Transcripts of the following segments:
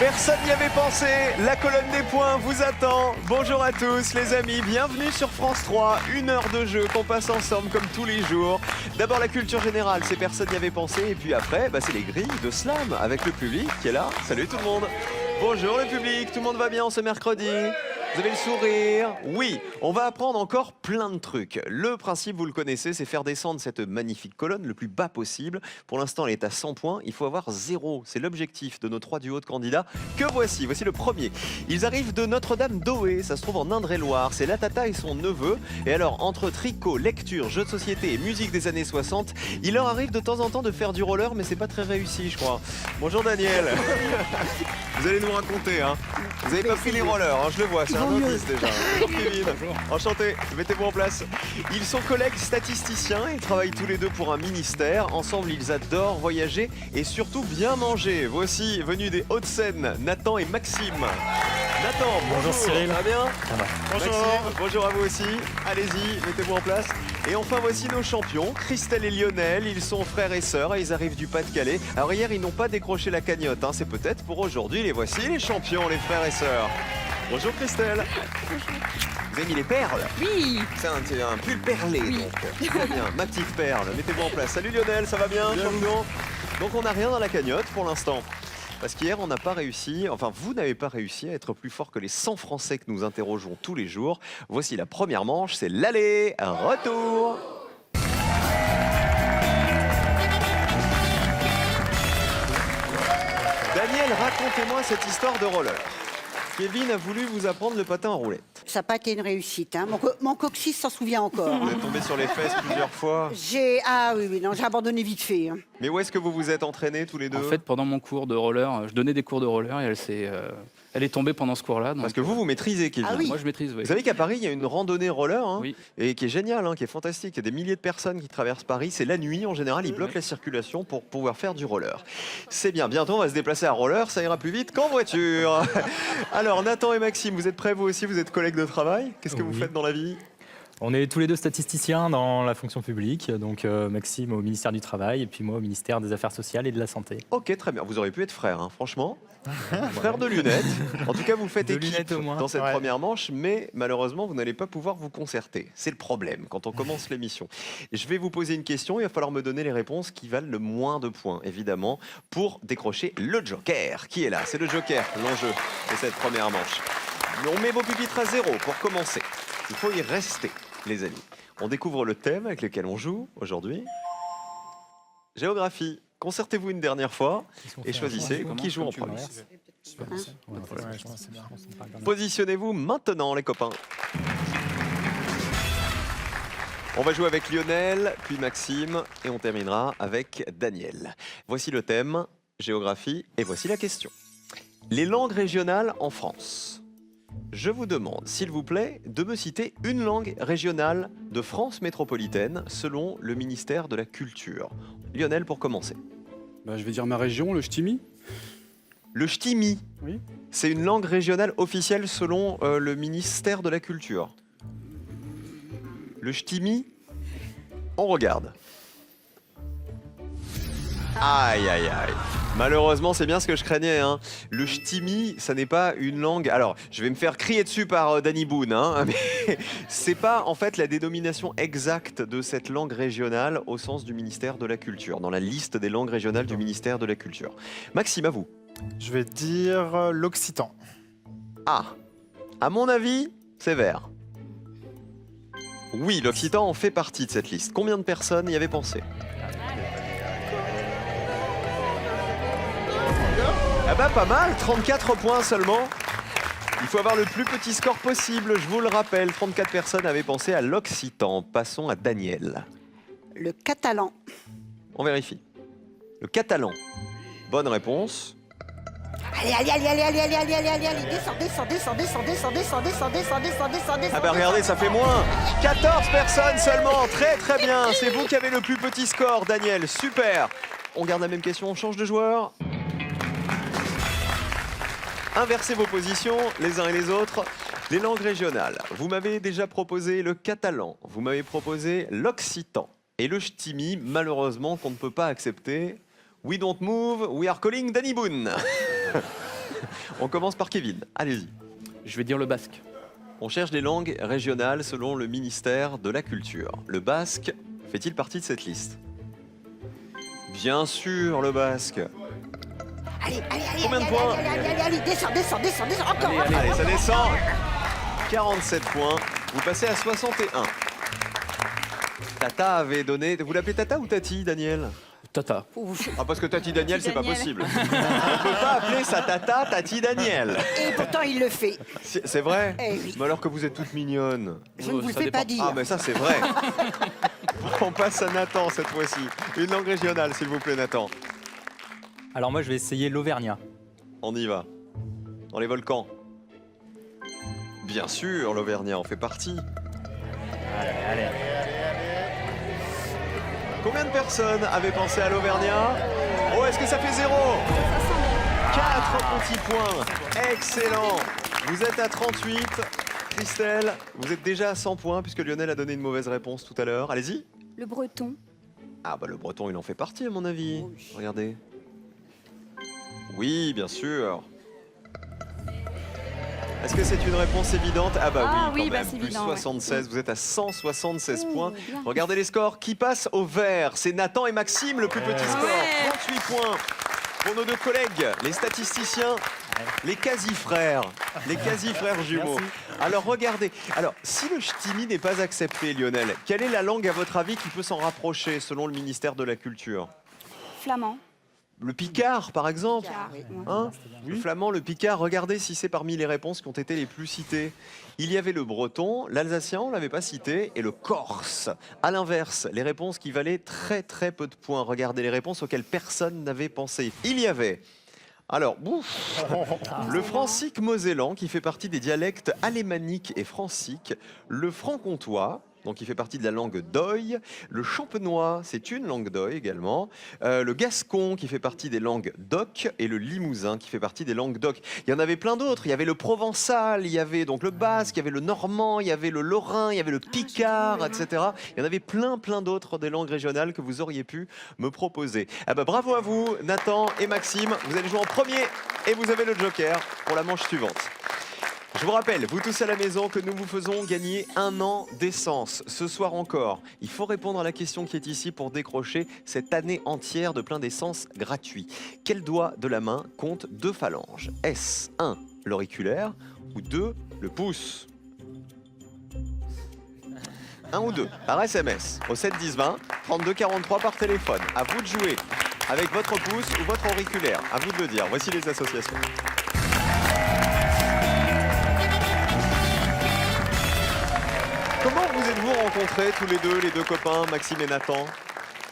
Personne n'y avait pensé, la colonne des points vous attend. Bonjour à tous les amis, bienvenue sur France 3. 1 heure de jeu qu'on passe ensemble comme tous les jours. D'abord la culture générale, c'est personne n'y avait pensé. Et puis après, c'est les grilles de slam avec le public qui est là. Salut tout le monde. Bonjour le public, tout le monde va bien ce mercredi? Vous avez le sourire? Oui, on va apprendre encore plein de trucs. Le principe, vous le connaissez, c'est faire descendre cette magnifique colonne le plus bas possible. Pour l'instant, elle est à 100 points. Il faut avoir 0. C'est l'objectif de nos 3 duos de candidats que voici. Voici le premier. Ils arrivent de Notre-Dame-d'Oé. Ça se trouve en Indre-et-Loire. C'est la tata et son neveu. Et alors, entre tricot, lecture, jeux de société et musique des années 60, il leur arrive de temps en temps de faire du roller, mais c'est pas très réussi, je crois. Bonjour Daniel. Vous allez nous raconter, hein. Vous avez pas pris les rollers, hein, je le vois, c'est un novice déjà. Bonjour Kevin. Enchanté, mettez-vous en place. Ils sont collègues statisticiens, ils travaillent tous les deux pour un ministère. Ensemble, ils adorent voyager et surtout bien manger. Voici, venus des Hauts-de-Seine, Nathan et Maxime. Nathan, bonjour Cyril. Ça va bien? Ça va. Bonjour. Maxime, bonjour à vous aussi. Allez-y, mettez-vous en place. Et enfin, voici nos champions, Christelle et Lionel. Ils sont frères et sœurs et ils arrivent du Pas-de-Calais. Alors hier, ils n'ont pas décroché la cagnotte, hein. C'est peut-être pour aujourd'hui. Les voici, les champions, les frères et sœurs. Bonjour Christelle. Bonjour. Vous avez mis les perles? Oui. C'est un pull perlé, oui. Donc. Très bien, ma petite perle. Mettez-vous en place. Salut Lionel, ça va bien, champion? Donc on n'a rien dans la cagnotte pour l'instant. Parce qu'hier, on n'a pas réussi, enfin vous n'avez pas réussi à être plus fort que les 100 Français que nous interrogeons tous les jours. Voici la première manche, c'est l'aller-retour. Daniel, racontez-moi cette histoire de roller. Kevin a voulu vous apprendre le patin en roulette. Ça n'a pas été une réussite. Hein. Mon coccyx s'en souvient encore. Vous êtes tombé sur les fesses plusieurs fois. Ah oui, non, j'ai abandonné vite fait. Hein. Mais où est-ce que vous vous êtes entraînés tous les deux? En fait, pendant mon cours de roller, je donnais des cours de roller et elle est tombée pendant ce cours-là. Parce que vous maîtrisez, Kevin. Ah oui. Moi, je maîtrise, oui. Vous savez qu'à Paris, il y a une randonnée roller, hein, Oui. et qui est géniale, hein, qui est fantastique. Il y a des milliers de personnes qui traversent Paris. C'est la nuit, en général, ils bloquent la circulation pour pouvoir faire du roller. C'est bien. Bientôt, on va se déplacer à roller. Ça ira plus vite qu'en voiture. Alors, Nathan et Maxime, vous êtes prêts, vous aussi? Vous êtes collègues de travail? Qu'est-ce que vous faites dans la vie? On est tous les deux statisticiens dans la fonction publique, donc Maxime au ministère du Travail et puis moi au ministère des Affaires sociales et de la Santé. Ok, très bien. Vous auriez pu être frères, hein, franchement. Frères de lunettes. En tout cas, vous faites équipe dans cette première manche, mais malheureusement, vous n'allez pas pouvoir vous concerter. C'est le problème quand on commence l'émission. Je vais vous poser une question, il va falloir me donner les réponses qui valent le moins de points, évidemment, pour décrocher le joker. Qui est là? C'est le joker, l'enjeu de cette première manche. On met vos pupitres à 0 pour commencer. Il faut y rester, les amis. On découvre le thème avec lequel on joue aujourd'hui. Géographie. Concertez-vous une dernière fois et choisissez qui joue en premier. Positionnez-vous maintenant, les copains. On va jouer avec Lionel, puis Maxime, et on terminera avec Daniel. Voici le thème, géographie, et voici la question. Les langues régionales en France. Je vous demande, s'il vous plaît, de me citer une langue régionale de France métropolitaine selon le ministère de la Culture. Lionel, pour commencer. Je vais dire ma région, le ch'timi. Le ch'timi, Oui. c'est une langue régionale officielle selon le ministère de la Culture. Le ch'timi, on regarde. Aïe, aïe, aïe. Malheureusement, c'est bien ce que je craignais, hein. Le ch'timi, ça n'est pas une langue... Alors, je vais me faire crier dessus par Danny Boone, hein, mais c'est pas en fait la dénomination exacte de cette langue régionale au sens du ministère de la Culture, dans la liste des langues régionales du ministère de la Culture. Maxime, à vous. Je vais dire l'occitan. Ah, à mon avis, c'est vert. Oui, l'occitan en fait partie de cette liste. Combien de personnes y avaient pensé? Ah bah pas mal, 34 points seulement. Il faut avoir le plus petit score possible, je vous le rappelle. 34 personnes avaient pensé à l'occitan. Passons à Daniel. Le catalan. On vérifie. Le catalan. Bonne réponse. Allez, descends. Ah bah regardez, ça fait moins. 14 personnes seulement, très très bien. C'est vous qui avez le plus petit score, Daniel, super. On garde la même question, on change de joueur. Inversez vos positions, les uns et les autres. Les langues régionales. Vous m'avez déjà proposé le catalan, vous m'avez proposé l'occitan. Et le ch'timi, malheureusement, qu'on ne peut pas accepter. We don't move, we are calling Danny Boone. On commence par Kevin. Allez-y. Je vais dire le basque. On cherche des langues régionales selon le ministère de la Culture. Le basque fait-il partie de cette liste? Bien sûr, le basque. Allez, Combien de points? allez, descends, encore. Allez, ça descend. 47 points. Vous passez à 61. Tata avait donné... Vous l'appelez Tata ou Tati, Daniel? Tata. Ah, parce que Tati Daniel, c'est pas Daniel. possible. On peut pas appeler sa Tata Tati Daniel. Et pourtant, il le fait. C'est vrai? Eh oui. Mais alors que vous êtes toute mignonne. Je ne vous le Ça fais pas dépend. Ah, dire. mais ça, c'est vrai. On passe à Nathan cette fois-ci. Une langue régionale, s'il vous plaît, Nathan. Alors moi, je vais essayer l'auvergnat. On y va. Dans les volcans. Bien sûr, l'Auvergnat en fait partie. Allez. Combien de personnes avaient pensé à l'Auvergnat? Oh, est-ce que ça fait 0? 4 petits points. Excellent. Vous êtes à 38. Christelle, vous êtes déjà à 100 points puisque Lionel a donné une mauvaise réponse tout à l'heure. Allez-y. Le breton. Ah bah le breton, il en fait partie à mon avis. Regardez. Oui, bien sûr. Est-ce que c'est une réponse évidente? Ah bah Ah oui, oui, quand bah même. c'est Plus évident, ouais. 76, vous êtes à 176 points. bien. Regardez les scores. Qui passe au vert? C'est Nathan et Maxime, le plus petit score. Ouais. 38 points pour nos deux collègues, les statisticiens, les quasi-frères jumeaux. Merci. Alors regardez, alors si le ch'timi n'est pas accepté, Lionel, quelle est la langue à votre avis qui peut s'en rapprocher selon le ministère de la Culture? Flamand. Le picard, par exemple? Car, oui, ouais. Hein, le flamand, le picard, regardez si c'est parmi les réponses qui ont été les plus citées. Il y avait le breton, l'alsacien, on ne l'avait pas cité, et le corse. À l'inverse, les réponses qui valaient très très peu de points. Regardez les réponses auxquelles personne n'avait pensé. Il y avait... Alors, le francique mosellan, qui fait partie des dialectes alémaniques et franciques, le franc-comtois, donc qui fait partie de la langue d'Oï, le champenois, c'est une langue d'Oï également, le gascon, qui fait partie des langues d'Oc, et le limousin, qui fait partie des langues d'Oc. Il y en avait plein d'autres, il y avait le provençal, il y avait donc le basque, il y avait le normand, il y avait le lorrain, il y avait le picard, etc. Il y en avait plein d'autres des langues régionales que vous auriez pu me proposer. Ah bah, bravo à vous, Nathan et Maxime, vous allez jouer en premier, et vous avez le joker pour la manche suivante. Je vous rappelle, vous tous à la maison, que nous vous faisons gagner 1 an d'essence. Ce soir encore, il faut répondre à la question qui est ici pour décrocher cette année entière de plein d'essence gratuit. Quel doigt de la main compte 2 phalanges? Est-ce 1, l'auriculaire, ou 2, le pouce? 1 ou 2, par SMS, au 7 10 20, 32 43 par téléphone. À vous de jouer avec votre pouce ou votre auriculaire. À vous de le dire. Voici les associations. Comment vous êtes-vous rencontrés tous les deux copains, Maxime et Nathan?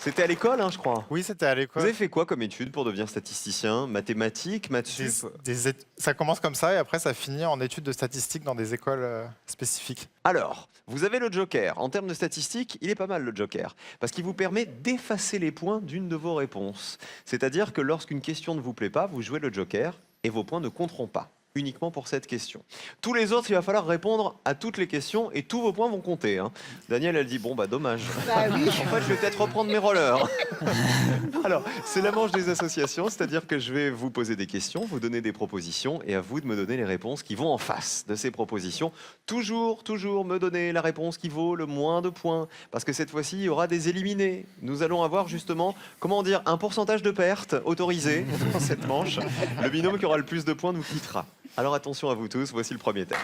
C'était à l'école, hein, je crois. Oui, c'était à Vous l'école. avez fait quoi comme études pour devenir statisticien? Mathématiques, maths sup? Ça commence comme ça et après ça finit en études de statistiques dans des écoles spécifiques. Alors, vous avez le joker. En termes de statistiques, il est pas mal le joker. Parce qu'il vous permet d'effacer les points d'une de vos réponses. C'est-à-dire que lorsqu'une question ne vous plaît pas, vous jouez le joker et vos points ne compteront pas. Uniquement pour cette question. Tous les autres, il va falloir répondre à toutes les questions et tous vos points vont compter. Hein. Daniel, elle dit, bon bah dommage. Bah oui. En fait, je vais peut-être reprendre mes rollers. Alors, c'est la manche des associations, c'est-à-dire que je vais vous poser des questions, vous donner des propositions et à vous de me donner les réponses qui vont en face de ces propositions. Toujours me donner la réponse qui vaut le moins de points, parce que cette fois-ci, il y aura des éliminés. Nous allons avoir justement, comment dire, un pourcentage de pertes autorisé dans cette manche. Le binôme qui aura le plus de points nous quittera. Alors attention à vous tous, voici le premier thème.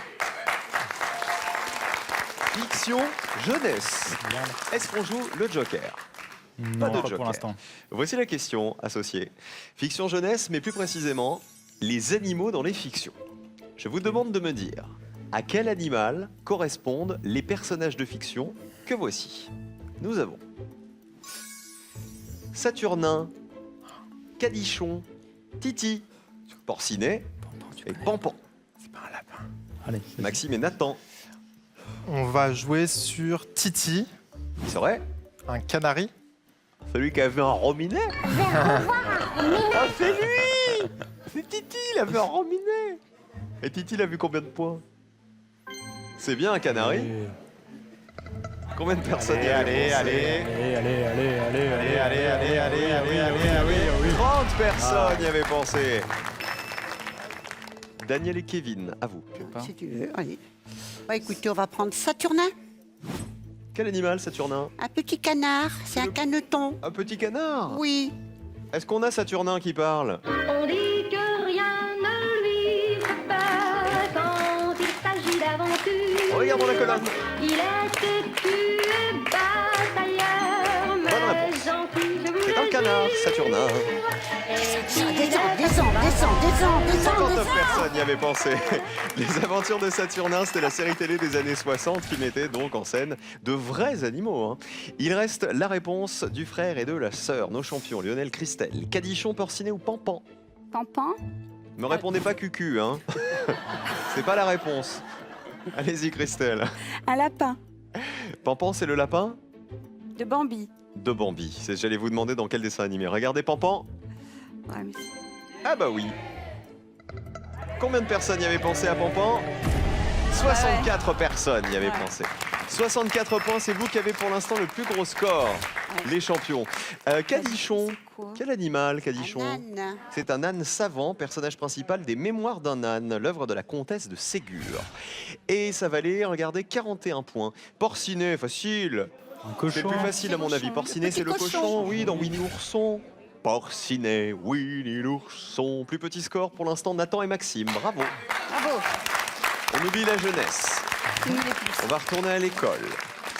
Fiction jeunesse. Est-ce qu'on joue le joker? Non, de pas joker. pour l'instant. Voici la question associée. Fiction jeunesse, mais plus précisément, les animaux dans les fictions. Je vous demande de me dire à quel animal correspondent les personnages de fiction que voici. Nous avons Saturnin, Cadichon, Titi, Porcinet et Pampan. C'est pas un lapin. Allez, Maxime et Nathan. On va jouer sur Titi, Qui serait un canari. celui qui avait un rominet? Ah, c'est lui! C'est Titi, il avait un rominet! Et Titi, il a vu combien de points? C'est bien un canari? Combien de personnes y avaient pensé? Allez. 30 personnes y avaient pensé. Daniel et Kevin, à vous. Si tu veux, allez. Ouais, écoutez, on va prendre Saturnin. Quel animal, Saturnin? Un petit canard, c'est un caneton. Un petit canard? Oui. Est-ce qu'on a Saturnin qui parle? On dit que rien ne lui fait peur quand il s'agit d'aventure. Regardons la colonne. Il est têtu et batailleur, mais Bonne réponse. gentil, je vous C'est un le canard, jure. Saturnin. Descends. 59 personnes y avaient pensé. Les aventures de Saturnin, c'était la série télé des années 60 qui mettait donc en scène de vrais animaux, hein. Il reste la réponse du frère et de la sœur, nos champions, Lionel, Christelle. Cadichon, porcinet ou pampan? Pampan. Me répondez pas cucu, hein. C'est pas la réponse. Allez-y, Christelle. Un lapin. Pampan, c'est le lapin De Bambi. de Bambi. J'allais vous demander dans quel dessin animé. Regardez Pampan. Ouais, mais Ah bah oui. Combien de personnes y avaient pensé à Pampan? 64 personnes y avaient Ouais. pensé. 64 points, c'est vous qui avez pour l'instant le plus gros score, les champions. Cadichon, c'est quoi? quel animal, Cadichon? Un âne. C'est un âne savant, personnage principal des Mémoires d'un âne, l'œuvre de la comtesse de Ségur. Et ça valait, regardez, 41 points. Porcinet, facile. Un C'est cochon. plus facile à mon avis. Porcinet, c'est le cochon, oui, dans Winnie l'ourson. Porcinet, Winnie l'ourson. Plus petit score pour l'instant, Nathan et Maxime. Bravo. Bravo. On oublie la jeunesse. On va retourner à l'école,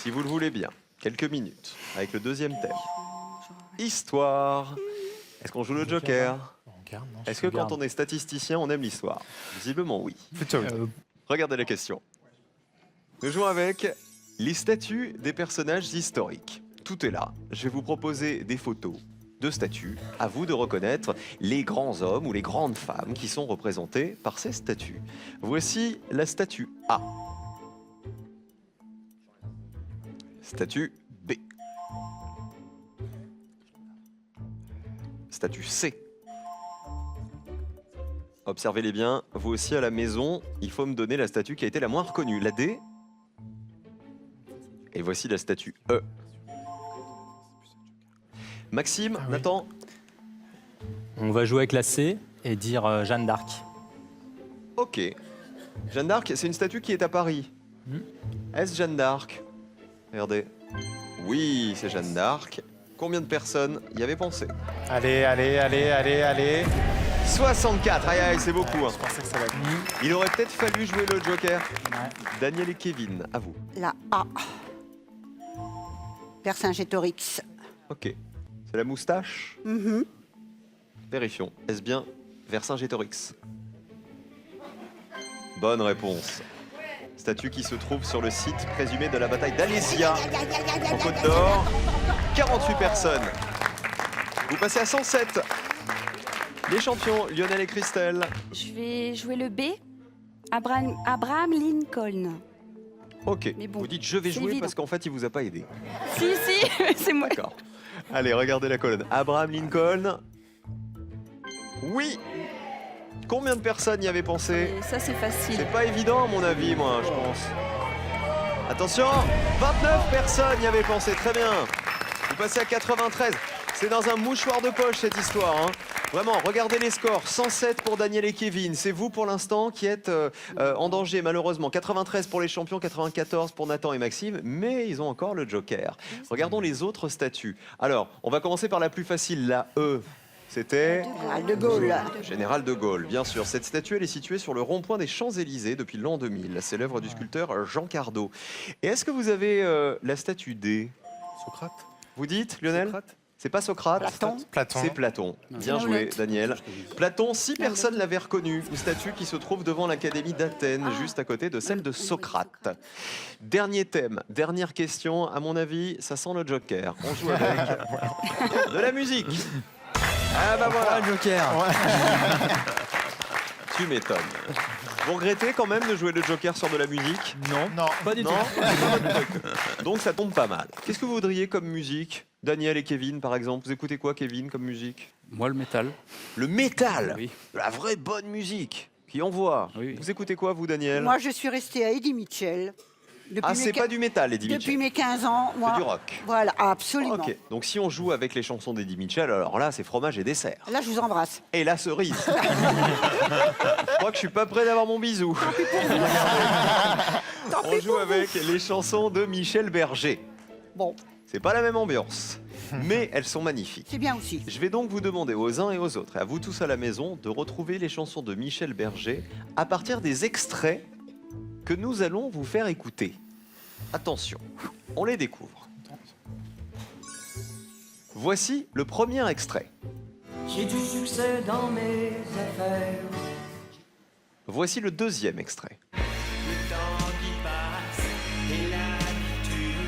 si vous le voulez bien. Quelques minutes, avec le deuxième thème. Histoire. Est-ce qu'on joue le Joker? On garde, non? Est-ce que quand Regarde. on est statisticien, on aime l'histoire? Visiblement, oui. Plutôt oui. Regardez la question. Nous jouons avec les statues des personnages historiques. Tout est là. Je vais vous proposer des photos de statues. À vous de reconnaître les grands hommes ou les grandes femmes qui sont représentés par ces statues. Voici la statue A. Statue B. Statue C. Observez-les bien, vous aussi à la maison, il faut me donner la statue qui a été la moins reconnue. La D. Et voici la statue E. Maxime, Ah oui. Nathan, On va jouer avec la C et dire Jeanne d'Arc. ok. Jeanne d'Arc, c'est une statue qui est à Paris. Est-ce Jeanne d'Arc? Regardez. Oui, c'est Jeanne d'Arc. Combien de personnes y avaient pensé? Allez. 64, aïe aïe, c'est beaucoup, hein. Je pensais que ça allait être... Il aurait peut-être fallu jouer le Joker. Daniel et Kevin, à vous. La A. Vercingétorix. Ok. C'est la moustache? Mhm. Vérifions. Est-ce bien Vercingétorix? Bonne réponse. Statue qui se trouve sur le site présumé de la bataille d'Alésia, en Côte d'Or. 48 personnes. Vous passez à 107. Les champions, Lionel et Christelle. Je vais jouer le B. Abraham Lincoln. Ok. Mais bon, vous dites je vais c'est jouer évident. parce qu'en fait il vous a pas aidé. Si, c'est moi. D'accord. Allez, regardez la colonne. Abraham Lincoln. Oui. Combien de personnes y avaient pensé? Et ça, c'est facile. C'est pas évident à mon avis, moi, je pense. Attention, 29 personnes y avaient pensé, très bien. Vous passez à 93. C'est dans un mouchoir de poche cette histoire, hein. Vraiment, regardez les scores. 107 pour Daniel et Kevin. C'est vous pour l'instant qui êtes en danger, malheureusement. 93 pour les champions, 94 pour Nathan et Maxime, mais ils ont encore le Joker. Regardons les autres statues. Alors, on va commencer par la plus facile, la E. C'était Général de Gaulle. Général de Gaulle, bien sûr. Cette statue, elle est située sur le rond-point des Champs-Élysées depuis l'an 2000. C'est l'œuvre du sculpteur Jean Cardot. Et est-ce que vous avez la statue D? Socrate. Vous dites, Lionel? Socrate. C'est pas Socrate? Platon. C'est Platon. Bien La joué, Houlette. Daniel. Platon, 6 personnes l'avaient reconnu. Une statue qui se trouve devant l'Académie d'Athènes, juste à côté de celle de Socrate. Dernier thème, dernière question. À mon avis, ça sent le Joker. On joue avec de la musique. Ah bah voilà. Joker. Tu m'étonnes. Vous regrettez quand même de jouer le Joker sur de la musique? Non. Pas du Non, tout. c'est pas votre truc. Donc ça tombe pas mal. Qu'est-ce que vous voudriez comme musique? Daniel et Kevin, par exemple. Vous écoutez quoi, Kevin, comme musique? Moi, le métal. Le métal. Oui. La vraie bonne musique qui envoie. Oui. Vous écoutez quoi, vous, Daniel? Moi, je suis restée à Eddie Mitchell. Ah, c'est pas du métal, Eddie Depuis Mitchell. mes 15 ans, moi. C'est du rock. Voilà, absolument. Ok, donc si on joue avec les chansons d'Eddie Mitchell, alors là, c'est fromage et dessert. Là, je vous embrasse. Et la cerise. Je crois que je suis pas prêt d'avoir mon bisou. On joue avec les chansons de Michel Berger. Bon, C'est pas la même ambiance, mais elles sont magnifiques. c'est bien aussi. Je vais donc vous demander aux uns et aux autres, et à vous tous à la maison, de retrouver les chansons de Michel Berger à partir des extraits que nous allons vous faire écouter. Attention, on les découvre. Voici le premier extrait. J'ai du succès dans mes affaires. Voici le deuxième extrait. Le temps qui passe et l'habitude.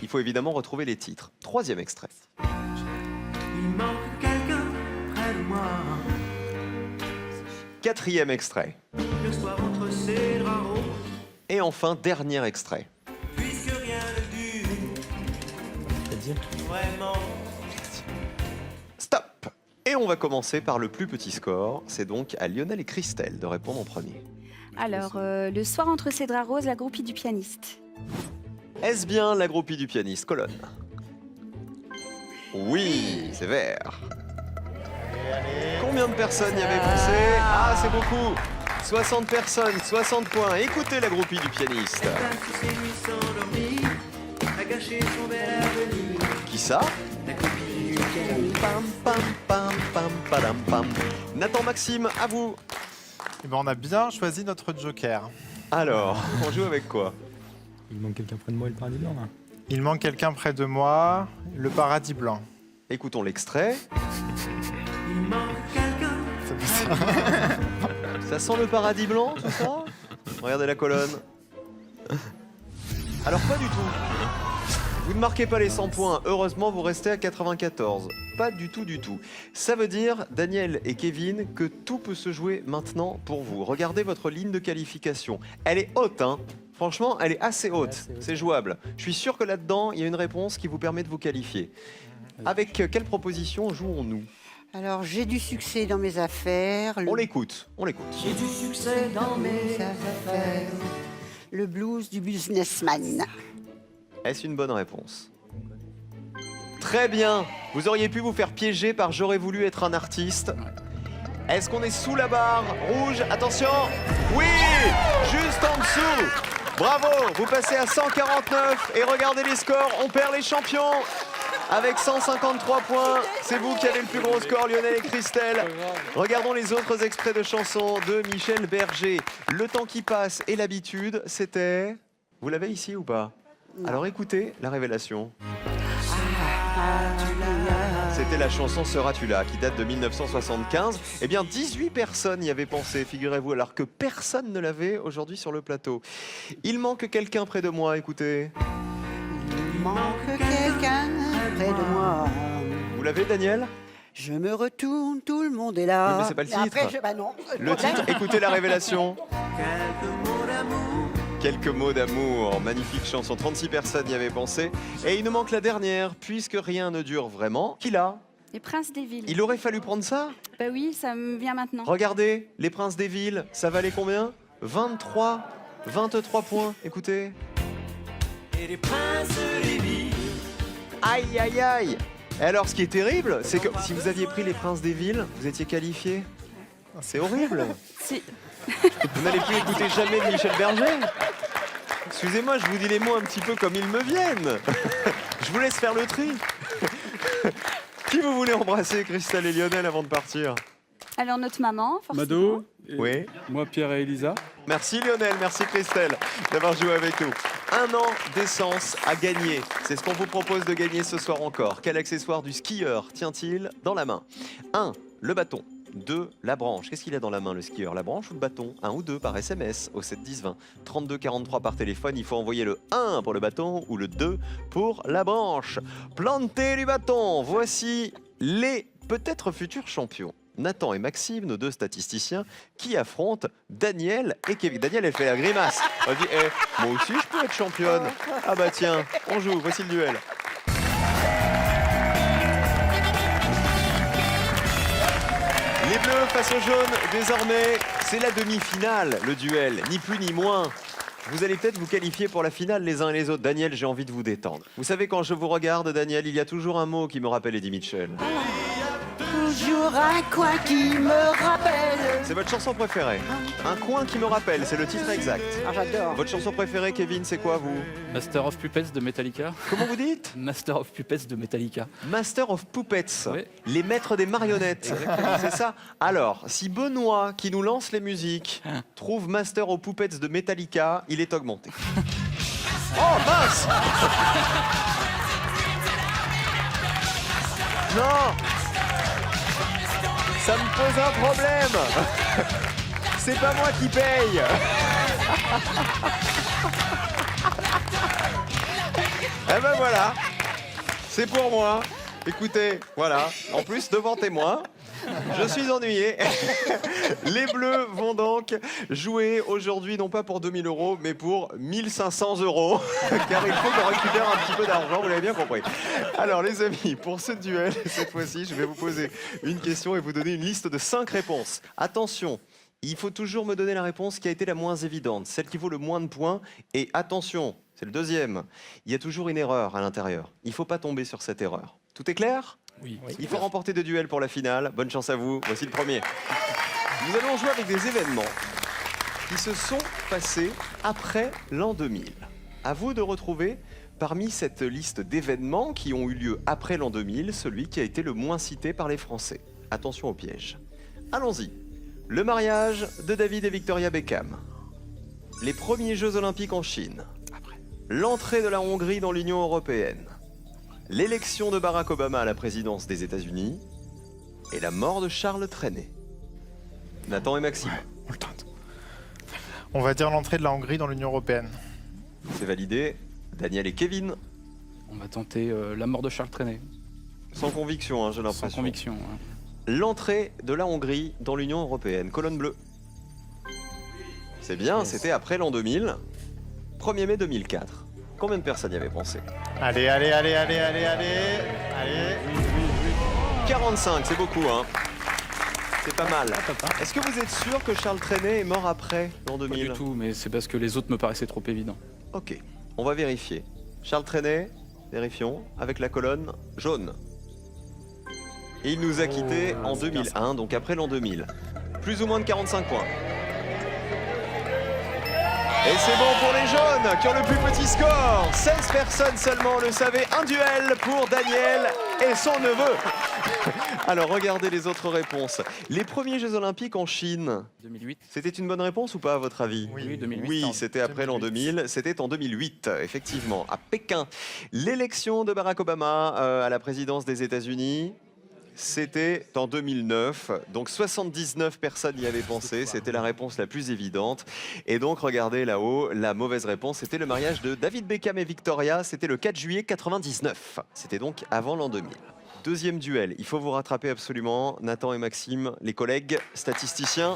Il faut évidemment retrouver les titres. Troisième extrait. Il manque quelqu'un près de moi. Quatrième extrait. Le soir entre ces draps roses. Et enfin, dernier extrait. Puisque rien ne dure C'est-à-dire vraiment. Stop! Et on va commencer par le plus petit score. C'est donc à Lionel et Christelle de répondre en premier. Alors, le soir entre ces draps roses, la groupie du pianiste. Est-ce bien la groupie du pianiste? Colonne. Oui, c'est vert. Combien de personnes y avaient pensé? Ah, c'est beaucoup. 60 personnes, 60 points. Écoutez la groupie du pianiste. Tous ces nuits s'endormir, a gâché son bel avenir. Qui ça? La copine du pianiste. Pam, pam, pam, pam, padam, pam. Nathan, Maxime, à vous. Eh ben, on a bien choisi notre joker. Alors, on joue avec quoi? Il manque quelqu'un près de moi et le paradis blanc, là. Il manque quelqu'un près de moi, le paradis blanc. Écoutons l'extrait. Il manque quelqu'un. C'est pas ça. Ça sent le paradis blanc, tout ça? Regardez la colonne. Alors, pas du tout. Vous ne marquez pas les 100 points. Heureusement, vous restez à 94. Pas du tout, du tout. Ça veut dire, Daniel et Kevin, que tout peut se jouer maintenant pour vous. Regardez votre ligne de qualification. Elle est haute, hein? Franchement, elle est assez haute. C'est jouable. Je suis sûr que là-dedans, il y a une réponse qui vous permet de vous qualifier. Avec quelle proposition jouons-nous? Alors, j'ai du succès dans mes affaires. On l'écoute, on l'écoute. J'ai du succès dans mes affaires. Le blues du businessman. Est-ce une bonne réponse? Très bien. Vous auriez pu vous faire piéger par J'aurais voulu être un artiste. Est-ce qu'on est sous la barre rouge? Attention. Oui, juste en dessous. Bravo, vous passez à 149 et regardez les scores, on perd les champions avec 153 points. C'est vous qui avez le plus gros score, Lionel et Christelle. Regardons les autres extraits de chansons de Michel Berger. Le temps qui passe et l'habitude, c'était... Vous l'avez ici ou pas? Alors écoutez la révélation. C'était la chanson Seras-tu là, qui date de 1975. Eh bien, 18 personnes y avaient pensé, figurez-vous, alors que personne ne l'avait aujourd'hui sur le plateau. Il manque quelqu'un près de moi, écoutez. Il manque quelqu'un près de moi. Vous l'avez, Daniel? Je me retourne, tout le monde est là. Oui, mais c'est pas le Et après, titre. bah non. Le titre, écoutez la révélation. Quelques mots d'amour. Quelques mots d'amour, magnifique chanson, 36 personnes y avaient pensé. Et il nous manque la dernière, puisque rien ne dure vraiment. Qui l'a? Les Princes des Villes. Il aurait fallu prendre ça? Bah oui, ça me vient maintenant. Regardez, les Princes des Villes, ça valait combien? 23 points, écoutez. Et les princes des villes. Aïe, aïe, aïe. Et alors, ce qui est terrible, c'est que si vous aviez pris les Princes des Villes, vous étiez qualifié. C'est horrible. Si. Vous n'allez plus écouter jamais de Michel Berger. Excusez-moi, je vous dis les mots un petit peu comme ils me viennent. Je vous laisse faire le tri. Qui vous voulez embrasser, Christelle et Lionel, avant de partir? Alors, notre maman, forcément. Mado, et Oui. moi Pierre et Elisa. Merci Lionel, merci Christelle d'avoir joué avec nous. 1 an d'essence à gagner. C'est ce qu'on vous propose de gagner ce soir encore. Quel accessoire du skieur tient-il dans la main? 1. Le bâton. 2. La branche. Qu'est-ce qu'il a dans la main, le skieur? La branche ou le bâton? 1 ou 2 par SMS au 7 10 20. 32 43 par téléphone. Il faut envoyer le 1 pour le bâton ou le 2 pour la branche. Plantez du bâton. Voici les peut-être futurs champions. Nathan et Maxime, nos deux statisticiens, qui affrontent Daniel et Kevin. Daniel, elle fait la grimace. Elle dit, moi aussi je peux être championne. Ah bah tiens, on joue, voici le duel. Les bleus face aux jaunes, désormais, c'est la demi-finale, le duel, ni plus ni moins. Vous allez peut-être vous qualifier pour la finale les uns et les autres. Daniel, j'ai envie de vous détendre. Vous savez, quand je vous regarde, Daniel, il y a toujours un mot qui me rappelle Eddie Mitchell. Toujours un coin qui me rappelle. C'est votre chanson préférée. Un coin qui me rappelle, c'est le titre exact. Ah, j'adore. Votre chanson préférée, Kevin, c'est quoi, vous? Master of Puppets de Metallica. Comment vous dites? Master of Puppets de Metallica. Master of Puppets, Oui. les maîtres des marionnettes. C'est ça. Alors, si Benoît, qui nous lance les musiques, trouve Master of Puppets de Metallica, il est augmenté. Oh, mince! Non! Ça me pose un problème! C'est pas moi qui paye! Eh ben voilà, c'est pour moi. Écoutez, voilà, en plus devant témoin, je suis ennuyé. Les Bleus vont donc jouer aujourd'hui, non pas pour 2000 €, mais pour 1500 €, car il faut qu'on récupère un petit peu d'argent, vous l'avez bien compris. Alors les amis, pour ce duel, cette fois-ci, je vais vous poser une question et vous donner une liste de 5 réponses. Attention, il faut toujours me donner la réponse qui a été la moins évidente, celle qui vaut le moins de points. Et attention, c'est le deuxième, il y a toujours une erreur à l'intérieur. Il ne faut pas tomber sur cette erreur. Tout est clair ? Oui. Il faut remporter 2 duels pour la finale. Bonne chance à vous. Voici le premier. Nous allons jouer avec des événements qui se sont passés après l'an 2000. À vous de retrouver parmi cette liste d'événements qui ont eu lieu après l'an 2000, celui qui a été le moins cité par les Français. Attention au piège. Allons-y. Le mariage de David et Victoria Beckham. Les premiers Jeux Olympiques en Chine. L'entrée de la Hongrie dans l'Union Européenne. L'élection de Barack Obama à la présidence des États-Unis. Et la mort de Charles Trenet. Nathan et Maxime. On le tente. On va dire l'entrée de la Hongrie dans l'Union Européenne. C'est validé. Daniel et Kevin. On va tenter la mort de Charles Trenet. Sans conviction, hein, j'ai l'impression. Sans conviction. Hein. L'entrée de la Hongrie dans l'Union Européenne. Colonne bleue. C'est bien, c'était après l'an 2000. 1er mai 2004. Combien de personnes y avaient pensé? Allez. 45, c'est beaucoup, hein. C'est pas mal. Est-ce que vous êtes sûr que Charles Trenet est mort après l'an Pas 2000? du tout, mais c'est parce que les autres me paraissaient trop évidents. Ok, on va vérifier. Charles Trenet, vérifions, avec la colonne jaune. Et il nous a quittés en 2001, donc après l'an 2000. Plus ou moins de 45 points. Et c'est bon pour les jaunes qui ont le plus petit score. 16 personnes seulement le savaient. Un duel pour Daniel et son neveu. Alors regardez les autres réponses. Les premiers Jeux Olympiques en Chine. 2008. C'était une bonne réponse ou pas à votre avis? Oui, 2008. Oui, c'était après l'an 2000. C'était en 2008, effectivement, à Pékin. L'élection de Barack Obama à la présidence des États-Unis. C'était en 2009, donc 79 personnes y avaient pensé, c'était la réponse la plus évidente. Et donc regardez là-haut, la mauvaise réponse, c'était le mariage de David Beckham et Victoria, c'était le 4 juillet 99. C'était donc avant l'an 2000. Deuxième duel, il faut vous rattraper absolument, Nathan et Maxime, les collègues statisticiens.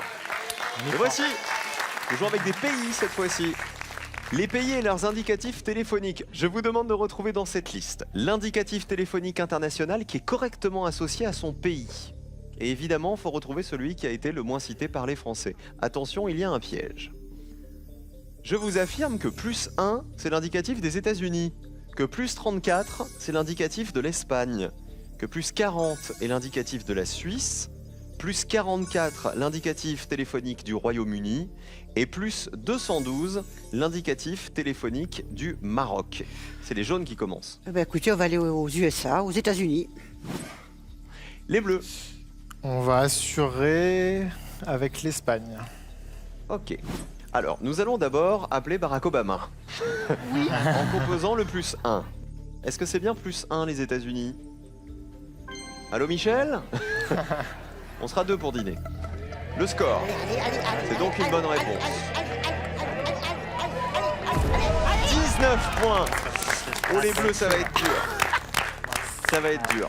Et voici, nous jouons avec des pays cette fois-ci. Les pays et leurs indicatifs téléphoniques. Je vous demande de retrouver dans cette liste l'indicatif téléphonique international qui est correctement associé à son pays. Et évidemment, il faut retrouver celui qui a été le moins cité par les Français. Attention, il y a un piège. Je vous affirme que plus 1, c'est l'indicatif des États-Unis. Que plus 34, c'est l'indicatif de l'Espagne. Que plus 40 est l'indicatif de la Suisse. Plus 44, l'indicatif téléphonique du Royaume-Uni. Et plus 212, l'indicatif téléphonique du Maroc. C'est les jaunes qui commencent. Eh ben, écoutez, on va aller aux USA, aux États-Unis. Les bleus. On va assurer avec l'Espagne. Ok. Alors, nous allons d'abord appeler Barack Obama. Oui. En composant le plus 1. Est-ce que c'est bien plus 1 les États-Unis? Allô Michel? On sera 2 pour dîner. Le score. C'est donc une bonne réponse. 19 points. Pour les bleus, ça va être dur. Ça va être dur.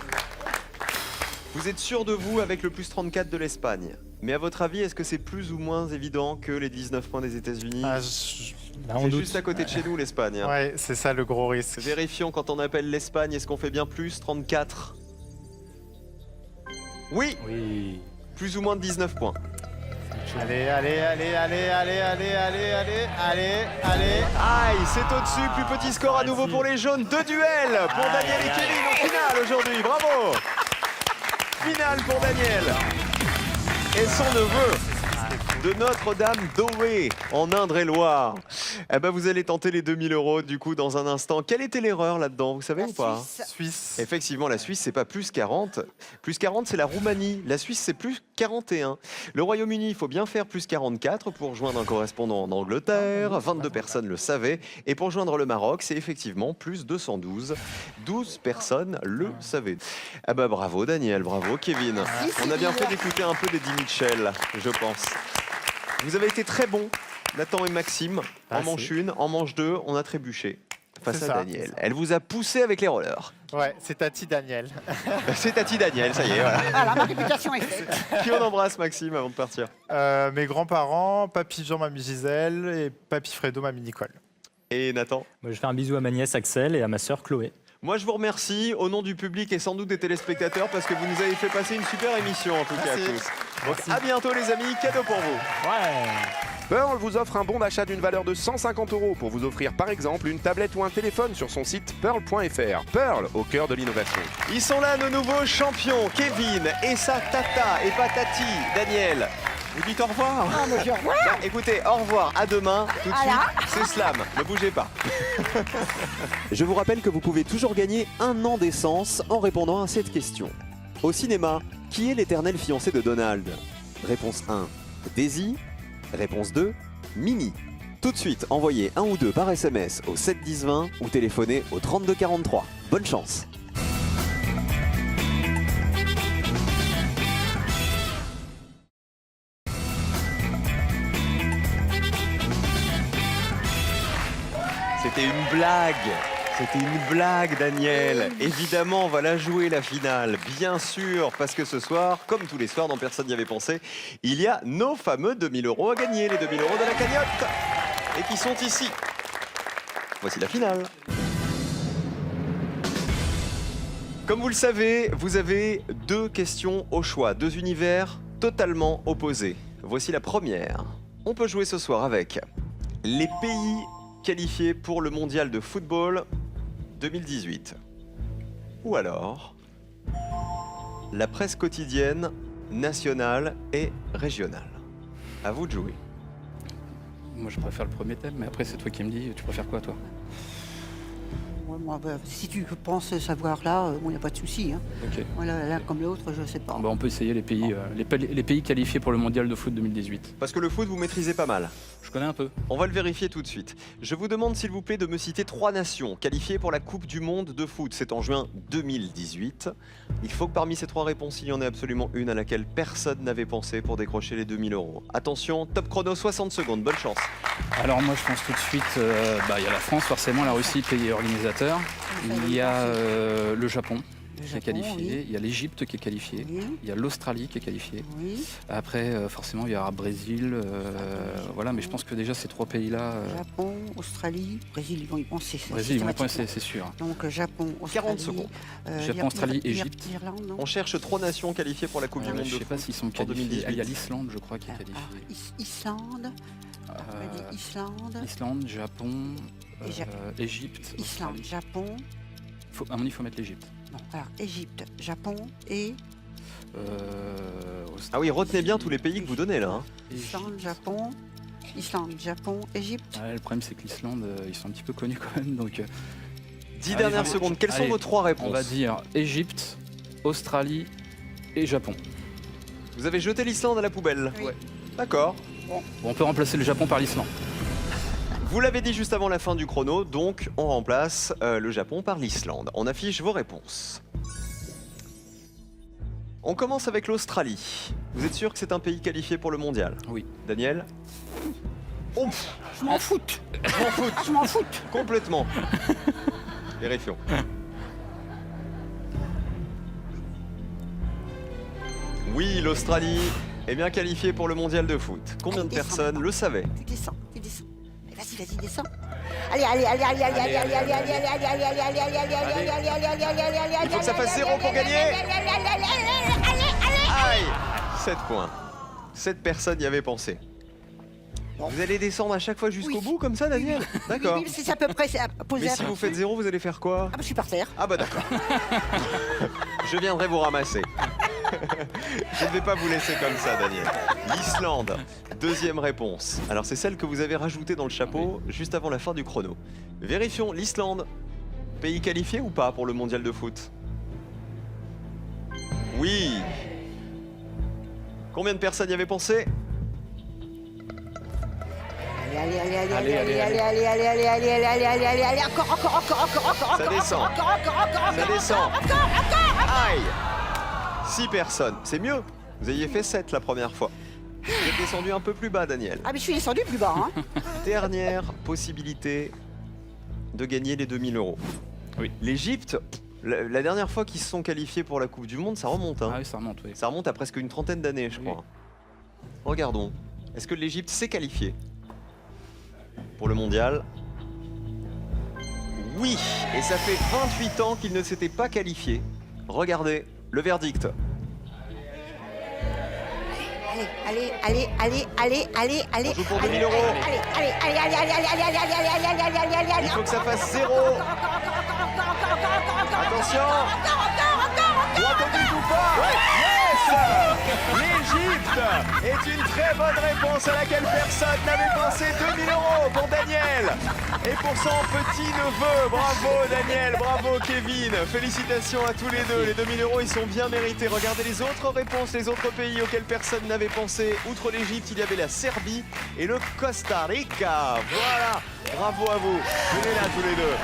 Vous êtes sûr de vous avec le plus 34 de l'Espagne. Mais à votre avis, est-ce que c'est plus ou moins évident que les 19 points des États-Unis? C'est juste à côté de chez nous, l'Espagne. Hein. Ouais, c'est ça le gros risque. Vérifions quand on appelle l'Espagne, est-ce qu'on fait bien plus 34? Oui. Oui. Plus ou moins de 19 points. Allez, allez, allez, allez, allez, allez, allez, allez, allez, allez. Aïe, c'est au-dessus, plus petit score à nouveau pour les jaunes. 2 duels pour Daniel et Kevin en finale aujourd'hui, bravo. Finale pour Daniel et son neveu de Notre-Dame d'Oé en Indre-et-Loire. Eh ben, vous allez tenter les 2000 € du coup dans un instant. Quelle était l'erreur là-dedans, vous savez La ou pas? Suisse. Suisse. Effectivement, la Suisse, c'est pas plus 40. Plus 40, c'est la Roumanie. La Suisse, c'est plus 41. Le Royaume-Uni, il faut bien faire plus 44 pour joindre un correspondant en Angleterre. 22 personnes le savaient. Et pour joindre le Maroc, c'est effectivement plus 212. 12 personnes le savaient. Ah bah bravo Daniel, bravo Kevin. On a bien fait d'écouter un peu d'Eddie Mitchell, je pense. Vous avez été très bons, Nathan et Maxime. En manche 1, en manche 2, on a trébuché face C'est à ça, Daniel. c'est ça. Elle vous a poussé avec les rollers. Ouais, c'est Tati Daniel. C'est Tati Daniel, ça y est, voilà. Voilà, ma réputation est faite. Qui on embrasse, Maxime, avant de partir? Mes grands-parents, papy Jean, mamie Gisèle et papy Fredo, mamie Nicole. Et Nathan? Moi, je fais un bisou à ma nièce Axel et à ma sœur Chloé. Moi, je vous remercie au nom du public et sans doute des téléspectateurs parce que vous nous avez fait passer une super émission, en tout cas à Merci. tous. Donc, à bientôt, les amis. Cadeau pour vous. Ouais. Pearl vous offre un bon d'achat d'une valeur de 150 € pour vous offrir par exemple une tablette ou un téléphone sur son site pearl.fr. Pearl, au cœur de l'innovation. Ils sont là, nos nouveaux champions. Kevin et sa tata et pas Tati. Daniel, vous dites au revoir? Ah, mais je revois. Bah, écoutez, au revoir, à demain, tout de suite, c'est Slam, ne bougez pas. Je vous rappelle que vous pouvez toujours gagner 1 an d'essence en répondant à cette question. Au cinéma, qui est l'éternel fiancé de Donald? Réponse 1, Daisy. Réponse 2, Minnie. Tout de suite, envoyez 1 ou 2 par SMS au 7 10 20 ou téléphonez au 32 43. Bonne chance. C'était une blague. C'était une blague, Daniel. Évidemment, on va la jouer, la finale. Bien sûr, parce que ce soir, comme tous les soirs dont personne n'y avait pensé, il y a nos fameux 2000 € à gagner, les 2000 € de la cagnotte. Et qui sont ici. Voici la finale. Comme vous le savez, vous avez 2 questions au choix, 2 univers totalement opposés. Voici la première. On peut jouer ce soir avec les pays qualifiés pour le mondial de football 2018. Ou alors, la presse quotidienne nationale et régionale. À vous de jouer. Moi, je préfère le premier thème, mais après, c'est toi qui me dis, tu préfères quoi, toi? Moi, si tu penses savoir là, il n'y a pas de souci. Hein. Ok. Voilà, l'un comme l'autre, je ne sais pas. Bah, on peut essayer les pays, les pays qualifiés pour le mondial de foot 2018. Parce que le foot, vous maîtrisez pas mal. Je connais un peu. On va le vérifier tout de suite. Je vous demande s'il vous plaît de me citer 3 nations qualifiées pour la Coupe du Monde de foot. C'est en juin 2018. Il faut que parmi ces 3 réponses, il y en ait absolument une à laquelle personne n'avait pensé pour décrocher les 2000 €. Attention, top chrono, 60 secondes, bonne chance. Alors moi, je pense tout de suite, il y a la France, forcément, la Russie, pays organisateur. Il y a le Japon qui est qualifié, oui. il y a l'Égypte qui est qualifié, Oui. il y a l'Australie qui est qualifiée. Oui. Après, forcément, il y aura Brésil, voilà, mais je pense que déjà ces 3 pays-là... Japon, Australie, Brésil, ils vont y penser. ça, Brésil, ils vont y systématiquement. penser, c'est sûr. Donc Japon, Australie. 40 secondes. Japon, Australie, Égypte. L'Irlande, non. On cherche 3 nations qualifiées pour la Coupe du Je Monde ne de sais pas foot s'ils sont en qualifiés. 2018. Ah, il y a l'Islande, je crois, qui est Ah, qualifiée. Islande. On a dit Islande. Islande, Japon, Et Égypte, Islande, Australie. Japon. À mon avis, il faut mettre l'Égypte. Non, alors Égypte, Japon et Ah oui, retenez bien tous les pays que vous donnez là. Hein. Islande, Japon. Islande, Japon, Égypte. Le problème, c'est que l'Islande, ils sont un petit peu connus quand même. Donc, 10 allez, dernières allez, secondes, quelles sont allez, vos 3 réponses? on va dire Égypte, Australie et Japon. Vous avez jeté l'Islande à la poubelle? Oui. D'accord. Bon, on peut remplacer le Japon par l'Islande. Vous l'avez dit juste avant la fin du chrono, donc on remplace le Japon par l'Islande. On affiche vos réponses. On commence avec l'Australie. Vous êtes sûr que c'est un pays qualifié pour le mondial? Oui. Daniel? Oh, Je m'en fous. je m'en fous. Je m'en fous. Complètement. Vérifions. Oui, l'Australie est bien qualifiée pour le mondial de foot. Combien de personnes le savaient? Tu descends, tu descends. Vas-y, descends. Allez, allez, allez, allez, allez, allez, allez, allez, allez, allez, allez, allez, allez, allez, allez, allez, allez, allez, allez, allez, Il faut que ça fasse 0 pour gagner. Aïe, 7 points. 7 personnes y avaient pensé. Bon. Vous allez descendre à chaque fois jusqu'au Oui. bout comme ça, Daniel? D'accord. Oui, c'est à peu près posé Mais à si vous faites 0, vous allez faire quoi? Ah bah, je suis par terre. Ah bah d'accord. Je viendrai vous ramasser. Je ne vais pas vous laisser comme ça, Daniel. L'Islande, deuxième réponse. Alors c'est celle que vous avez rajoutée dans le chapeau juste avant la fin du chrono. Vérifions, l'Islande, pays qualifié ou pas pour le mondial de foot? Oui. Combien de personnes y avaient pensé? Allez, encore, Ça descend. Ça descend. Aïe. 6 personnes, c'est mieux. Vous aviez fait 7 la première fois. Vous êtes descendu un peu plus bas, Daniel. Ah mais je suis descendu plus bas, hein. Dernière possibilité de gagner les 2000 €. Oui. L'Égypte, la dernière fois qu'ils se sont qualifiés pour la Coupe du Monde, ça remonte. Hein. Ah oui, ça remonte, oui. Ça remonte à presque une trentaine d'années, je Oui. crois. Regardons. Est-ce que l'Égypte s'est qualifiée pour le mondial? Oui. Et ça fait 28 ans qu'ils ne s'étaient pas qualifiés. Regardez le verdict. Allez. On joue pour 2000 €. Il faut que ça fasse 0. Attention. Droit au but ou pas? Yes. L'Égypte est une très bonne réponse à laquelle personne n'avait pensé. 2000 € pour Daniel. Et pour son petit-neveu. Bravo Daniel, bravo Kevin. Félicitations à tous les deux. Les 2000 €, ils sont bien mérités. Regardez les autres réponses, les autres pays auxquels personne n'avait pensé. Outre l'Égypte, il y avait la Serbie et le Costa Rica. Voilà, bravo à vous. Venez là tous les deux.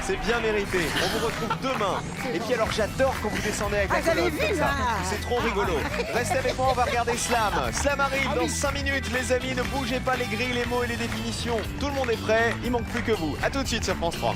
C'est bien mérité. On vous retrouve demain. Et puis alors j'adore quand vous descendez avec la vous avez colonne vu, comme ça. là? C'est trop rigolo. Restez avec moi, on va regarder Slam. Slam arrive dans 5 minutes, les amis. Ne bougez pas les grilles, les mots et les définitions. Tout le monde est prêt, il manque plus que vous. A tout de suite sur France 3.